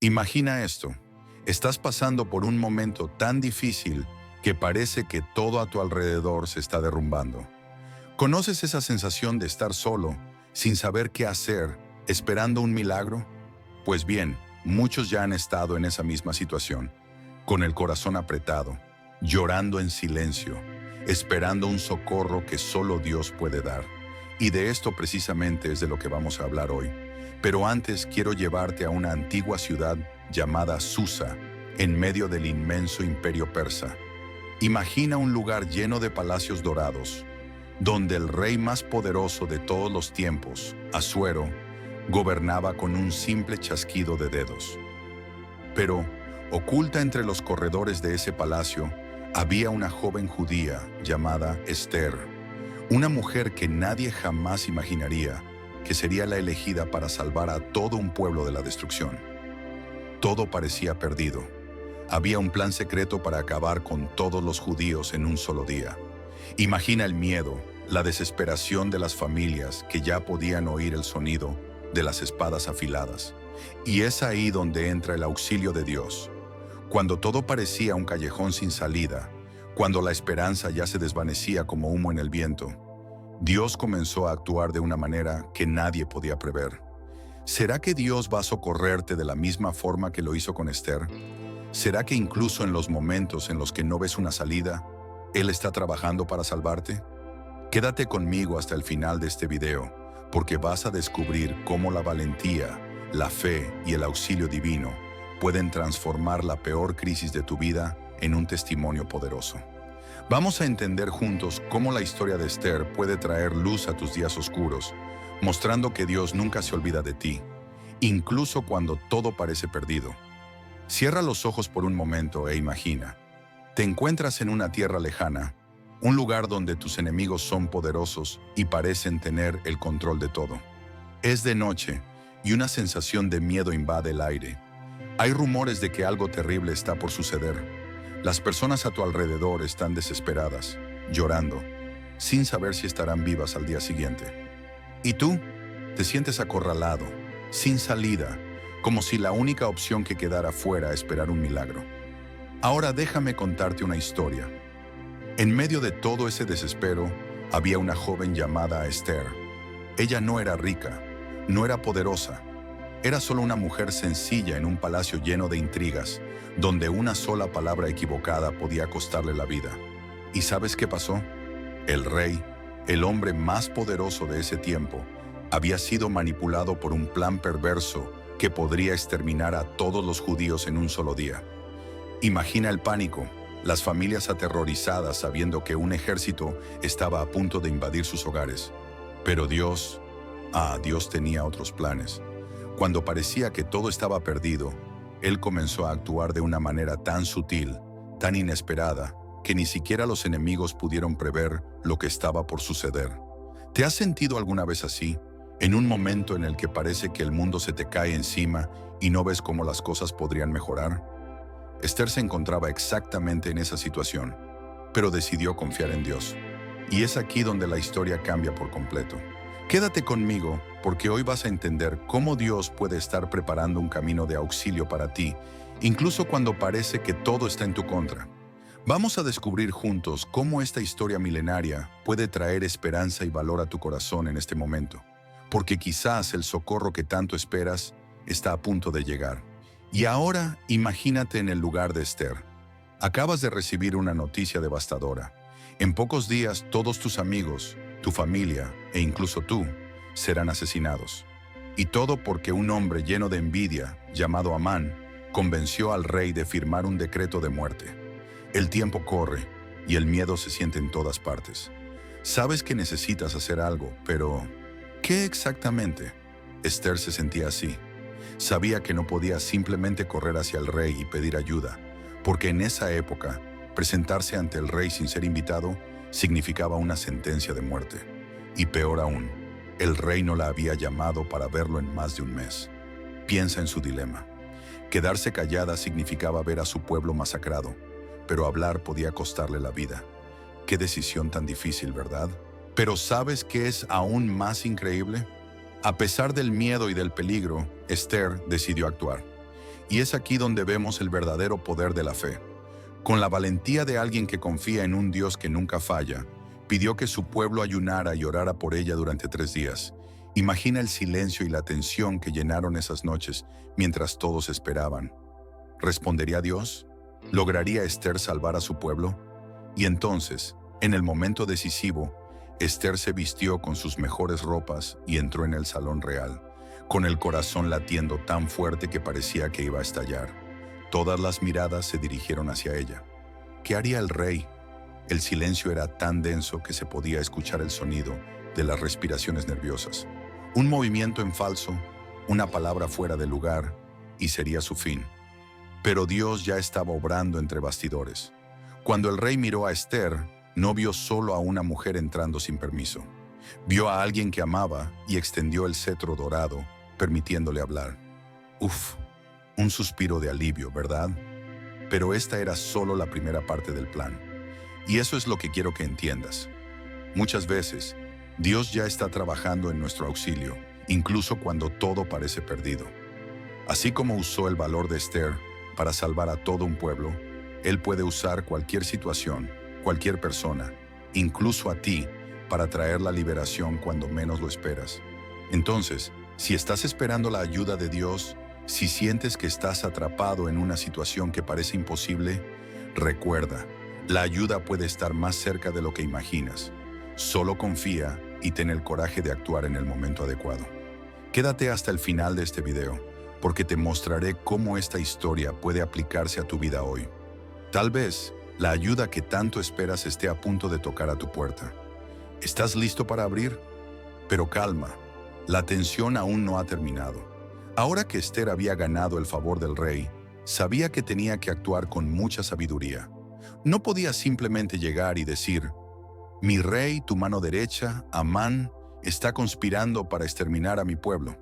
Imagina esto. Estás pasando por un momento tan difícil que parece que todo a tu alrededor se está derrumbando. ¿Conoces esa sensación de estar solo, sin saber qué hacer, esperando un milagro? Pues bien, muchos ya han estado en esa misma situación, con el corazón apretado, llorando en silencio, esperando un socorro que solo Dios puede dar. Y de esto precisamente es de lo que vamos a hablar hoy. Pero antes quiero llevarte a una antigua ciudad llamada Susa, en medio del inmenso imperio persa. Imagina un lugar lleno de palacios dorados, donde el rey más poderoso de todos los tiempos, Asuero, gobernaba con un simple chasquido de dedos. Pero, oculta entre los corredores de ese palacio, había una joven judía llamada Esther, una mujer que nadie jamás imaginaría que sería la elegida para salvar a todo un pueblo de la destrucción. Todo parecía perdido. Había un plan secreto para acabar con todos los judíos en un solo día. Imagina el miedo, la desesperación de las familias que ya podían oír el sonido de las espadas afiladas. Y es ahí donde entra el auxilio de Dios. Cuando todo parecía un callejón sin salida, cuando la esperanza ya se desvanecía como humo en el viento, Dios comenzó a actuar de una manera que nadie podía prever. ¿Será que Dios va a socorrerte de la misma forma que lo hizo con Esther? ¿Será que incluso en los momentos en los que no ves una salida, Él está trabajando para salvarte? Quédate conmigo hasta el final de este video, porque vas a descubrir cómo la valentía, la fe y el auxilio divino pueden transformar la peor crisis de tu vida en un testimonio poderoso. Vamos a entender juntos cómo la historia de Esther puede traer luz a tus días oscuros, mostrando que Dios nunca se olvida de ti, incluso cuando todo parece perdido. Cierra los ojos por un momento e imagina. Te encuentras en una tierra lejana, un lugar donde tus enemigos son poderosos y parecen tener el control de todo. Es de noche y una sensación de miedo invade el aire. Hay rumores de que algo terrible está por suceder. Las personas a tu alrededor están desesperadas, llorando, sin saber si estarán vivas al día siguiente. Y tú te sientes acorralado, sin salida, como si la única opción que quedara fuera esperar un milagro. Ahora déjame contarte una historia. En medio de todo ese desespero, había una joven llamada Esther. Ella no era rica, no era poderosa. Era solo una mujer sencilla en un palacio lleno de intrigas, donde una sola palabra equivocada podía costarle la vida. ¿Y sabes qué pasó? El rey, el hombre más poderoso de ese tiempo, había sido manipulado por un plan perverso que podría exterminar a todos los judíos en un solo día. Imagina el pánico, las familias aterrorizadas sabiendo que un ejército estaba a punto de invadir sus hogares. Pero Dios tenía otros planes. Cuando parecía que todo estaba perdido, Él comenzó a actuar de una manera tan sutil, tan inesperada, que ni siquiera los enemigos pudieron prever lo que estaba por suceder. ¿Te has sentido alguna vez así? En un momento en el que parece que el mundo se te cae encima y no ves cómo las cosas podrían mejorar. Esther se encontraba exactamente en esa situación, pero decidió confiar en Dios. Y es aquí donde la historia cambia por completo. Quédate conmigo, porque hoy vas a entender cómo Dios puede estar preparando un camino de auxilio para ti, incluso cuando parece que todo está en tu contra. Vamos a descubrir juntos cómo esta historia milenaria puede traer esperanza y valor a tu corazón en este momento, porque quizás el socorro que tanto esperas está a punto de llegar. Y ahora imagínate en el lugar de Esther. Acabas de recibir una noticia devastadora. En pocos días todos tus amigos, tu familia e incluso tú serán asesinados. Y todo porque un hombre lleno de envidia, llamado Amán, convenció al rey de firmar un decreto de muerte. El tiempo corre y el miedo se siente en todas partes. Sabes que necesitas hacer algo, pero ¿qué exactamente? Esther se sentía así. Sabía que no podía simplemente correr hacia el rey y pedir ayuda, porque en esa época, presentarse ante el rey sin ser invitado significaba una sentencia de muerte. Y peor aún, el rey no la había llamado para verlo en más de un mes. Piensa en su dilema. Quedarse callada significaba ver a su pueblo masacrado, pero hablar podía costarle la vida. Qué decisión tan difícil, ¿verdad? Pero ¿sabes qué es aún más increíble? A pesar del miedo y del peligro, Esther decidió actuar. Y es aquí donde vemos el verdadero poder de la fe. Con la valentía de alguien que confía en un Dios que nunca falla, pidió que su pueblo ayunara y orara por ella durante 3 días. Imagina el silencio y la tensión que llenaron esas noches mientras todos esperaban. ¿Respondería Dios? ¿Lograría Esther salvar a su pueblo? Y entonces, en el momento decisivo, Esther se vistió con sus mejores ropas y entró en el salón real, con el corazón latiendo tan fuerte que parecía que iba a estallar. Todas las miradas se dirigieron hacia ella. ¿Qué haría el rey? El silencio era tan denso que se podía escuchar el sonido de las respiraciones nerviosas. Un movimiento en falso, una palabra fuera de lugar, y sería su fin. Pero Dios ya estaba obrando entre bastidores. Cuando el rey miró a Esther, no vio solo a una mujer entrando sin permiso. Vio a alguien que amaba y extendió el cetro dorado, permitiéndole hablar. Uf, un suspiro de alivio, ¿verdad? Pero esta era solo la primera parte del plan. Y eso es lo que quiero que entiendas. Muchas veces, Dios ya está trabajando en nuestro auxilio, incluso cuando todo parece perdido. Así como usó el valor de Esther para salvar a todo un pueblo, Él puede usar cualquier situación, cualquier persona, incluso a ti, para traer la liberación cuando menos lo esperas. Entonces, si estás esperando la ayuda de Dios, si sientes que estás atrapado en una situación que parece imposible, recuerda, la ayuda puede estar más cerca de lo que imaginas. Solo confía y ten el coraje de actuar en el momento adecuado. Quédate hasta el final de este video, porque te mostraré cómo esta historia puede aplicarse a tu vida hoy. Tal vez, la ayuda que tanto esperas esté a punto de tocar a tu puerta. ¿Estás listo para abrir? Pero calma, la tensión aún no ha terminado. Ahora que Esther había ganado el favor del rey, sabía que tenía que actuar con mucha sabiduría. No podía simplemente llegar y decir: «Mi rey, tu mano derecha, Amán, está conspirando para exterminar a mi pueblo».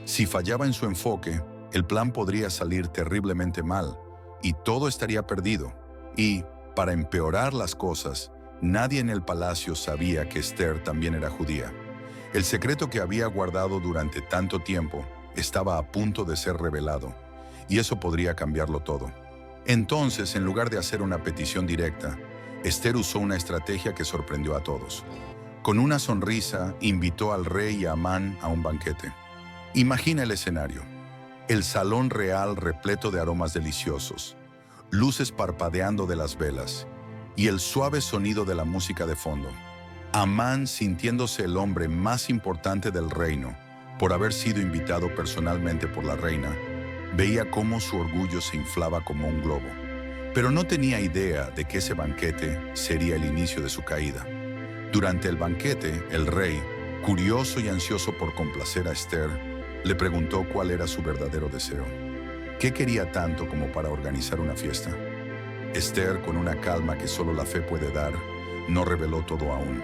Si fallaba en su enfoque, el plan podría salir terriblemente mal y todo estaría perdido. Y, para empeorar las cosas, nadie en el palacio sabía que Esther también era judía. El secreto que había guardado durante tanto tiempo estaba a punto de ser revelado, y eso podría cambiarlo todo. Entonces, en lugar de hacer una petición directa, Esther usó una estrategia que sorprendió a todos. Con una sonrisa, invitó al rey y a Amán a un banquete. Imagina el escenario. El salón real repleto de aromas deliciosos, luces parpadeando de las velas y el suave sonido de la música de fondo. Amán, sintiéndose el hombre más importante del reino, por haber sido invitado personalmente por la reina, veía cómo su orgullo se inflaba como un globo. Pero no tenía idea de que ese banquete sería el inicio de su caída. Durante el banquete, el rey, curioso y ansioso por complacer a Esther, le preguntó cuál era su verdadero deseo. ¿Qué quería tanto como para organizar una fiesta? Esther, con una calma que solo la fe puede dar, no reveló todo aún.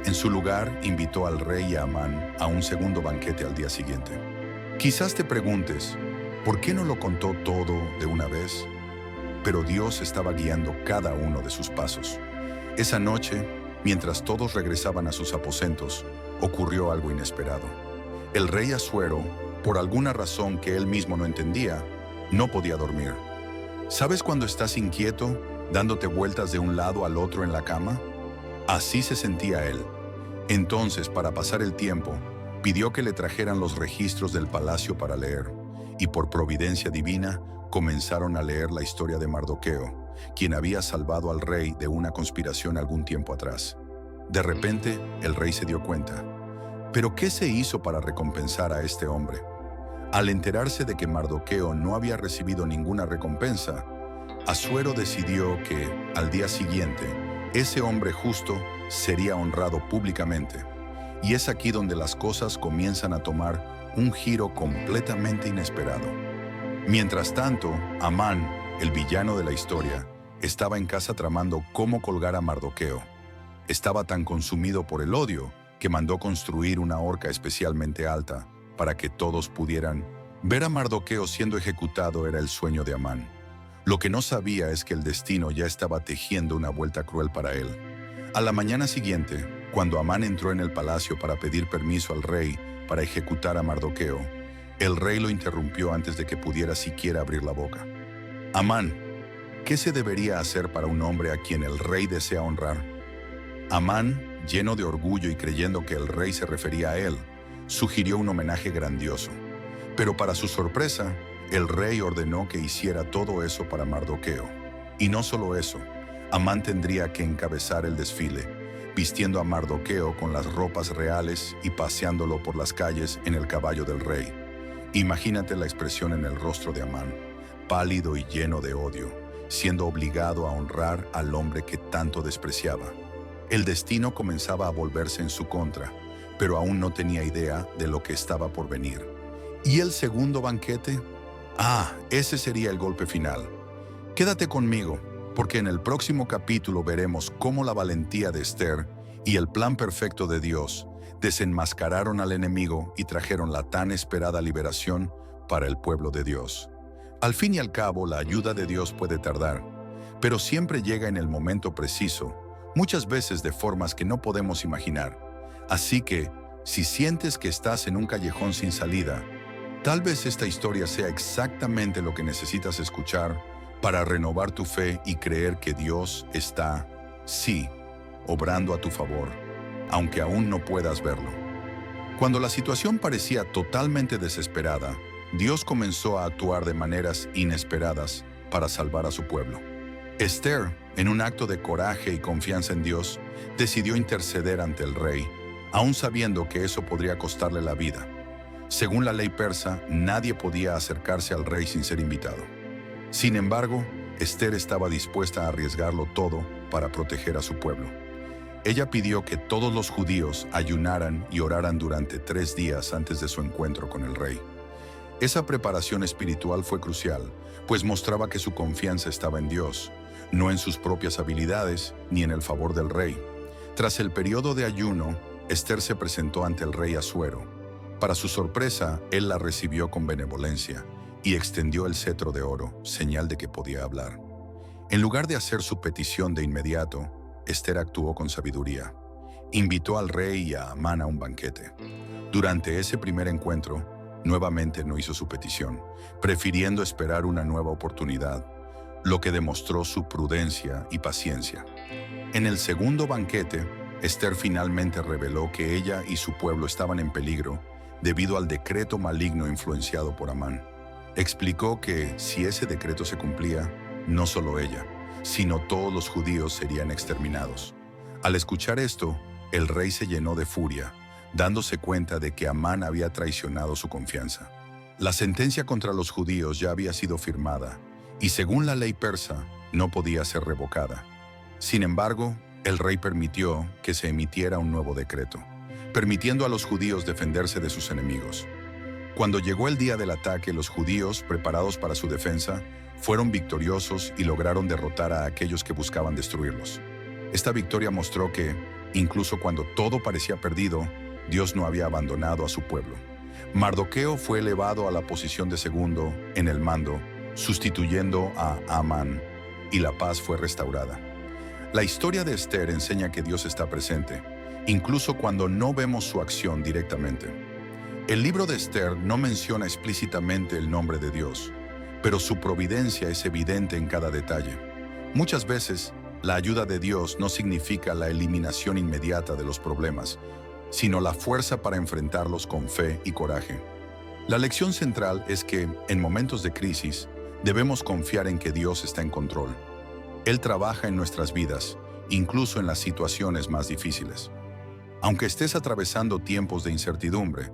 En su lugar, invitó al rey y a Amán a un segundo banquete al día siguiente. Quizás te preguntes, ¿por qué no lo contó todo de una vez? Pero Dios estaba guiando cada uno de sus pasos. Esa noche, mientras todos regresaban a sus aposentos, ocurrió algo inesperado. El rey Asuero, por alguna razón que él mismo no entendía, no podía dormir. ¿Sabes cuando estás inquieto, dándote vueltas de un lado al otro en la cama? Así se sentía él. Entonces, para pasar el tiempo, pidió que le trajeran los registros del palacio para leer, y por providencia divina, comenzaron a leer la historia de Mardoqueo, quien había salvado al rey de una conspiración algún tiempo atrás. De repente, el rey se dio cuenta. ¿Pero qué se hizo para recompensar a este hombre? Al enterarse de que Mardoqueo no había recibido ninguna recompensa, Asuero decidió que, al día siguiente, ese hombre justo sería honrado públicamente. Y es aquí donde las cosas comienzan a tomar un giro completamente inesperado. Mientras tanto, Amán, el villano de la historia, estaba en casa tramando cómo colgar a Mardoqueo. Estaba tan consumido por el odio que mandó construir una horca especialmente alta para que todos pudieran ver a Mardoqueo siendo ejecutado. Era el sueño de Amán. Lo que no sabía es que el destino ya estaba tejiendo una vuelta cruel para él. A la mañana siguiente, cuando Amán entró en el palacio para pedir permiso al rey para ejecutar a Mardoqueo, El rey lo interrumpió antes de que pudiera siquiera abrir la boca. Amán, ¿qué se debería hacer para un hombre a quien el rey desea honrar? Amán, lleno de orgullo y creyendo que el rey se refería a él, sugirió un homenaje grandioso. Pero para su sorpresa, el rey ordenó que hiciera todo eso para Mardoqueo. Y no solo eso, Amán tendría que encabezar el desfile, vistiendo a Mardoqueo con las ropas reales y paseándolo por las calles en el caballo del rey. Imagínate la expresión en el rostro de Amán, pálido y lleno de odio, siendo obligado a honrar al hombre que tanto despreciaba. El destino comenzaba a volverse en su contra, pero aún no tenía idea de lo que estaba por venir. ¿Y el segundo banquete? Ese sería el golpe final. Quédate conmigo, porque en el próximo capítulo veremos cómo la valentía de Esther y el plan perfecto de Dios desenmascararon al enemigo y trajeron la tan esperada liberación para el pueblo de Dios. Al fin y al cabo, la ayuda de Dios puede tardar, pero siempre llega en el momento preciso, muchas veces de formas que no podemos imaginar. Así que, si sientes que estás en un callejón sin salida, tal vez esta historia sea exactamente lo que necesitas escuchar para renovar tu fe y creer que Dios está, sí, obrando a tu favor, aunque aún no puedas verlo. Cuando la situación parecía totalmente desesperada, Dios comenzó a actuar de maneras inesperadas para salvar a su pueblo. Esther, en un acto de coraje y confianza en Dios, decidió interceder ante el rey, aún sabiendo que eso podría costarle la vida. Según la ley persa, nadie podía acercarse al rey sin ser invitado. Sin embargo, Esther estaba dispuesta a arriesgarlo todo para proteger a su pueblo. Ella pidió que todos los judíos ayunaran y oraran durante 3 días antes de su encuentro con el rey. Esa preparación espiritual fue crucial, pues mostraba que su confianza estaba en Dios, no en sus propias habilidades ni en el favor del rey. Tras el periodo de ayuno, Esther se presentó ante el rey Asuero. Para su sorpresa, él la recibió con benevolencia y extendió el cetro de oro, señal de que podía hablar. En lugar de hacer su petición de inmediato, Esther actuó con sabiduría. Invitó al rey y a Amán a un banquete. Durante ese primer encuentro, nuevamente no hizo su petición, prefiriendo esperar una nueva oportunidad, lo que demostró su prudencia y paciencia. En el segundo banquete, Esther finalmente reveló que ella y su pueblo estaban en peligro debido al decreto maligno influenciado por Amán. Explicó que si ese decreto se cumplía, no solo ella, sino todos los judíos serían exterminados. Al escuchar esto, el rey se llenó de furia, dándose cuenta de que Amán había traicionado su confianza. La sentencia contra los judíos ya había sido firmada, y según la ley persa, no podía ser revocada. Sin embargo, el rey permitió que se emitiera un nuevo decreto, permitiendo a los judíos defenderse de sus enemigos. Cuando llegó el día del ataque, los judíos, preparados para su defensa, fueron victoriosos y lograron derrotar a aquellos que buscaban destruirlos. Esta victoria mostró que, incluso cuando todo parecía perdido, Dios no había abandonado a su pueblo. Mardoqueo fue elevado a la posición de segundo en el mando, sustituyendo a Amán, y la paz fue restaurada. La historia de Esther enseña que Dios está presente, incluso cuando no vemos su acción directamente. El libro de Esther no menciona explícitamente el nombre de Dios, pero su providencia es evidente en cada detalle. Muchas veces, la ayuda de Dios no significa la eliminación inmediata de los problemas, sino la fuerza para enfrentarlos con fe y coraje. La lección central es que, en momentos de crisis, debemos confiar en que Dios está en control. Él trabaja en nuestras vidas, incluso en las situaciones más difíciles. Aunque estés atravesando tiempos de incertidumbre,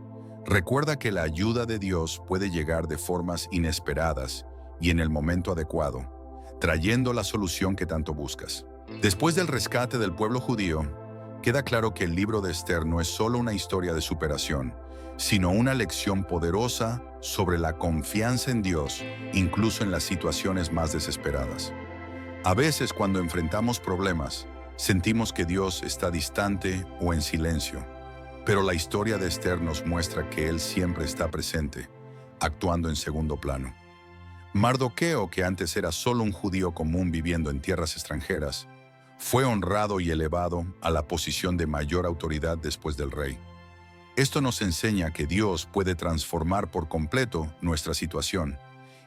recuerda que la ayuda de Dios puede llegar de formas inesperadas y en el momento adecuado, trayendo la solución que tanto buscas. Después del rescate del pueblo judío, queda claro que el libro de Esther no es solo una historia de superación, sino una lección poderosa sobre la confianza en Dios, incluso en las situaciones más desesperadas. A veces, cuando enfrentamos problemas, sentimos que Dios está distante o en silencio, pero la historia de Esther nos muestra que Él siempre está presente, actuando en segundo plano. Mardoqueo, que antes era solo un judío común viviendo en tierras extranjeras, fue honrado y elevado a la posición de mayor autoridad después del rey. Esto nos enseña que Dios puede transformar por completo nuestra situación,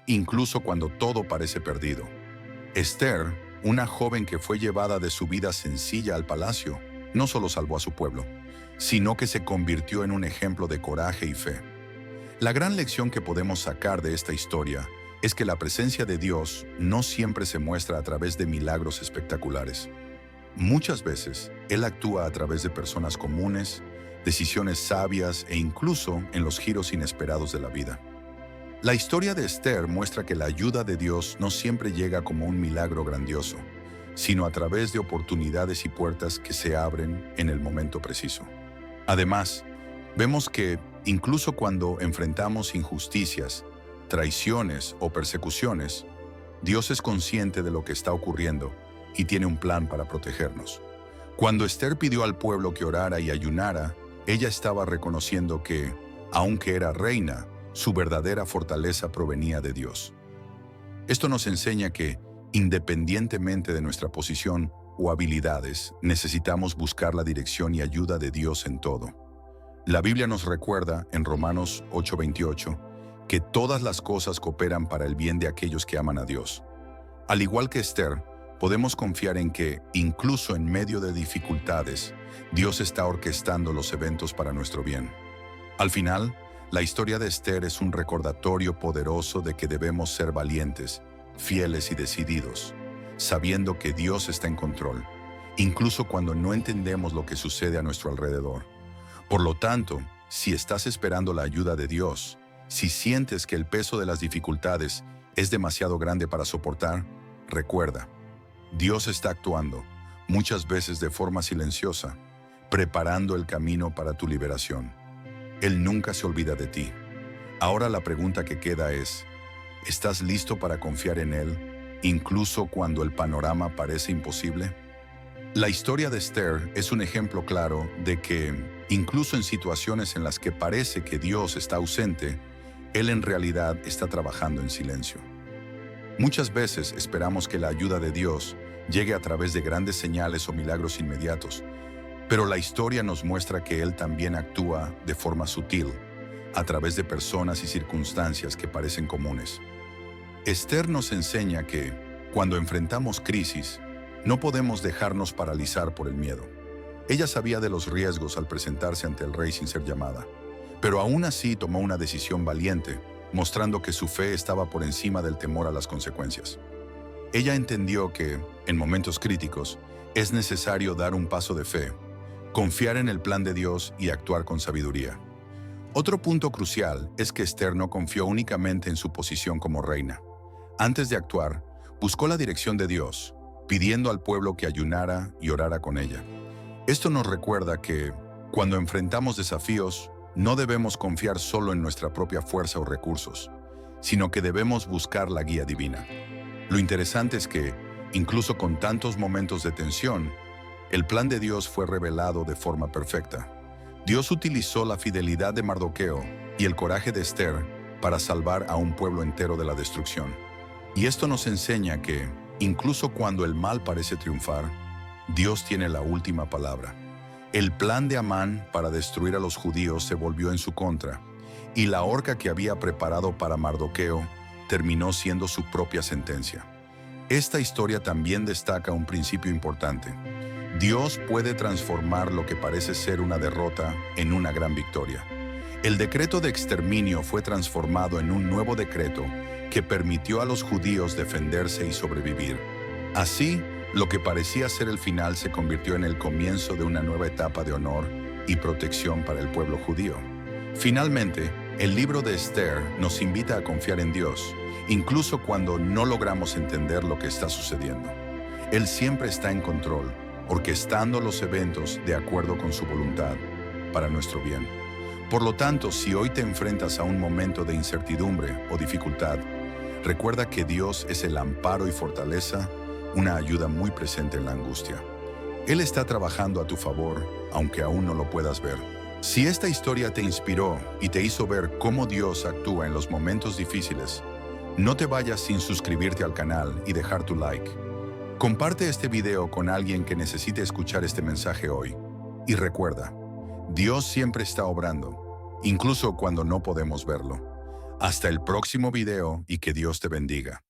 incluso cuando todo parece perdido. Esther, una joven que fue llevada de su vida sencilla al palacio, no solo salvó a su pueblo, sino que se convirtió en un ejemplo de coraje y fe. La gran lección que podemos sacar de esta historia es que la presencia de Dios no siempre se muestra a través de milagros espectaculares. Muchas veces, Él actúa a través de personas comunes, decisiones sabias e incluso en los giros inesperados de la vida. La historia de Esther muestra que la ayuda de Dios no siempre llega como un milagro grandioso, sino a través de oportunidades y puertas que se abren en el momento preciso. Además, vemos que, incluso cuando enfrentamos injusticias, traiciones o persecuciones, Dios es consciente de lo que está ocurriendo y tiene un plan para protegernos. Cuando Esther pidió al pueblo que orara y ayunara, ella estaba reconociendo que, aunque era reina, su verdadera fortaleza provenía de Dios. Esto nos enseña que, independientemente de nuestra posición o habilidades, necesitamos buscar la dirección y ayuda de Dios en todo. La Biblia nos recuerda, en Romanos 8:28, que todas las cosas cooperan para el bien de aquellos que aman a Dios. Al igual que Esther, podemos confiar en que, incluso en medio de dificultades, Dios está orquestando los eventos para nuestro bien. Al final, la historia de Esther es un recordatorio poderoso de que debemos ser valientes, fieles y decididos, sabiendo que Dios está en control, incluso cuando no entendemos lo que sucede a nuestro alrededor. Por lo tanto, si estás esperando la ayuda de Dios, si sientes que el peso de las dificultades es demasiado grande para soportar, recuerda, Dios está actuando, muchas veces de forma silenciosa, preparando el camino para tu liberación. Él nunca se olvida de ti. Ahora la pregunta que queda es, ¿estás listo para confiar en Él, incluso cuando el panorama parece imposible? La historia de Esther es un ejemplo claro de que, incluso en situaciones en las que parece que Dios está ausente, Él en realidad está trabajando en silencio. Muchas veces esperamos que la ayuda de Dios llegue a través de grandes señales o milagros inmediatos, pero la historia nos muestra que Él también actúa de forma sutil, a través de personas y circunstancias que parecen comunes. Esther nos enseña que, cuando enfrentamos crisis, no podemos dejarnos paralizar por el miedo. Ella sabía de los riesgos al presentarse ante el rey sin ser llamada, pero aún así tomó una decisión valiente, mostrando que su fe estaba por encima del temor a las consecuencias. Ella entendió que, en momentos críticos, es necesario dar un paso de fe, confiar en el plan de Dios y actuar con sabiduría. Otro punto crucial es que Esther no confió únicamente en su posición como reina. Antes de actuar, buscó la dirección de Dios, pidiendo al pueblo que ayunara y orara con ella. Esto nos recuerda que, cuando enfrentamos desafíos, no debemos confiar solo en nuestra propia fuerza o recursos, sino que debemos buscar la guía divina. Lo interesante es que, incluso con tantos momentos de tensión, el plan de Dios fue revelado de forma perfecta. Dios utilizó la fidelidad de Mardoqueo y el coraje de Esther para salvar a un pueblo entero de la destrucción. Y esto nos enseña que, incluso cuando el mal parece triunfar, Dios tiene la última palabra. El plan de Amán para destruir a los judíos se volvió en su contra, y la horca que había preparado para Mardoqueo terminó siendo su propia sentencia. Esta historia también destaca un principio importante. Dios puede transformar lo que parece ser una derrota en una gran victoria. El decreto de exterminio fue transformado en un nuevo decreto que permitió a los judíos defenderse y sobrevivir. Así, lo que parecía ser el final se convirtió en el comienzo de una nueva etapa de honor y protección para el pueblo judío. Finalmente, el libro de Esther nos invita a confiar en Dios, incluso cuando no logramos entender lo que está sucediendo. Él siempre está en control, orquestando los eventos de acuerdo con su voluntad, para nuestro bien. Por lo tanto, si hoy te enfrentas a un momento de incertidumbre o dificultad, recuerda que Dios es el amparo y fortaleza, una ayuda muy presente en la angustia. Él está trabajando a tu favor, aunque aún no lo puedas ver. Si esta historia te inspiró y te hizo ver cómo Dios actúa en los momentos difíciles, no te vayas sin suscribirte al canal y dejar tu like. Comparte este video con alguien que necesite escuchar este mensaje hoy. Y recuerda, Dios siempre está obrando, incluso cuando no podemos verlo. Hasta el próximo video y que Dios te bendiga.